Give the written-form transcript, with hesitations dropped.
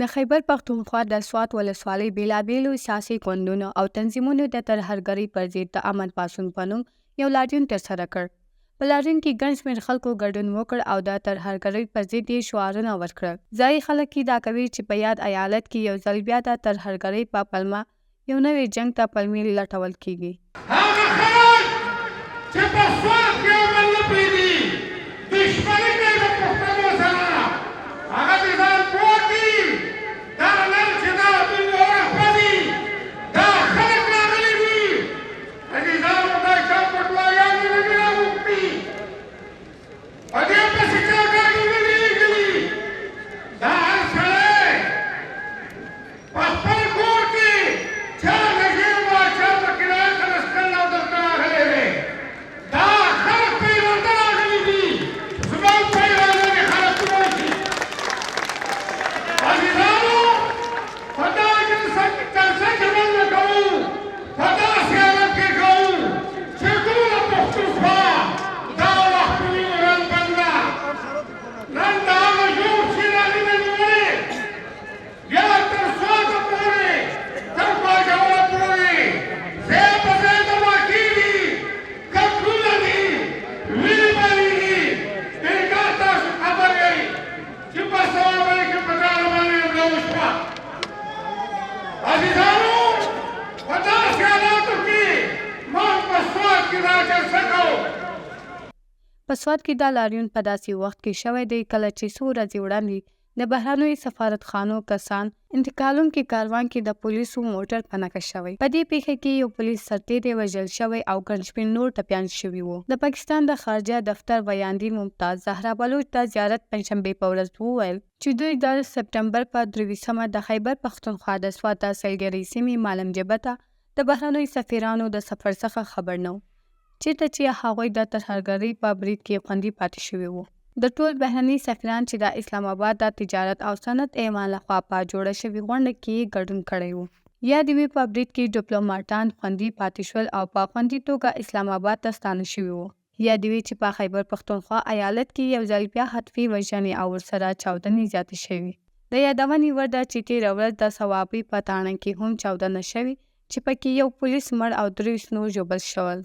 د خیبر پښتونخوا د سوات ولسوالۍ بېلابېلو سیاسي ګوندونو او تنظیمونو د ترهګرۍ پر ضد د امن پاڅون په نوم یو لاریون ترسره کړ. په لاریون کې ګڼ شمېر خلکو ګډون وکړ او د ترهګرۍ پر ضد یې شعارونه ورکړل. ځایي خلک ادعا کوي چې په یاد ایالت کې یو ځل بیا د ترهګرۍ په پلمه یو نوی جنګ ته پلمې لټول کېږي. هغه خلک چې په سوات کې عمل نه پرېږدي، دښمني کوي د پښتنو سره، هغه د ځان پوه دي. دا نن چې دا دوی ورخه دي، دا خلک راغلي دي، عزیزانو دا چا پټوایانو نه دي راوښتي، په دې پسې چا ګاډي نه دي لېږلي. دا هر سړی په خپل کور کې چا نږدې وه، چا په کرایه خلستل او دلته راغلی دی. دا خلک په اراده راغلي دي، زموږ په اراده دې خلک ووځي. عزیزانو په دغه جلسه کې موږ نه کوو، په داسې حالت کې کوو چې ټوله پښتونخوا دا وخت ووینو نن بنده. نن د هغه ژوب سیلاني نه نیولې، بیا تر سواته پورې، تر باجوړه پورې ځای په ځای دوا کېږي، ککړونه دي، وینې بهېږي. بېګا تاسو خبر یئ چې په سوابۍ کې په ځانه باندې حمله وشوه. عزیزانو په داسې حالاتو کې موږ په سوات کې دا جلسه کوو. په سوات کې دا لاریون په داسې وخت کې شوی دی کله چې څو ورځې وړاندې د بهرنیو سفارتخانو کسان انتقالونکي کاروان کې د پولیسو موټر په نښه شوی. په دې پیښه کې یو پولیس سرتېری وژل شوی او ګڼ شمېر نور ټپیان شوي وو. د پاکستان د خارجه دفتر ویاندې ممتاز زهرا بلوچ د زیارت پنجشنبې په ورځ وویل چې دوی د سپټمبر په 23مه د خیبر پښتونخوا د سوات د سیلګرۍ سیمې مالم جبه ته د بهرنیو سفیرانو د سفر څخه خبر نه و، چېرته چې هغوی د ترهګرۍ په برید کې خوندي پاتې شوي وو. د ټول بهرني سفیران چې د اسلام آباد د تجارت او صنعت ایمان لخوا په جوړه شوې غونډه کې ګډون کړی و. یا د وی په برید کې ډیپلوماټان خوندي پاتې شول او په خوندي توګه اسلام آباد ته ستانه شوي وو. یا د وی چې په خیبر پښتونخوا ایالت کې یو ځل بیا حتفي وژنې او ورسره چاودنې زیاتې شوې. د یادونې وړ ده چې تېره ورځ د صوابۍ په تاڼه کې هم چاودنه شوې چې پکې یو پولیس مړ او 30 نور ژوبل شول.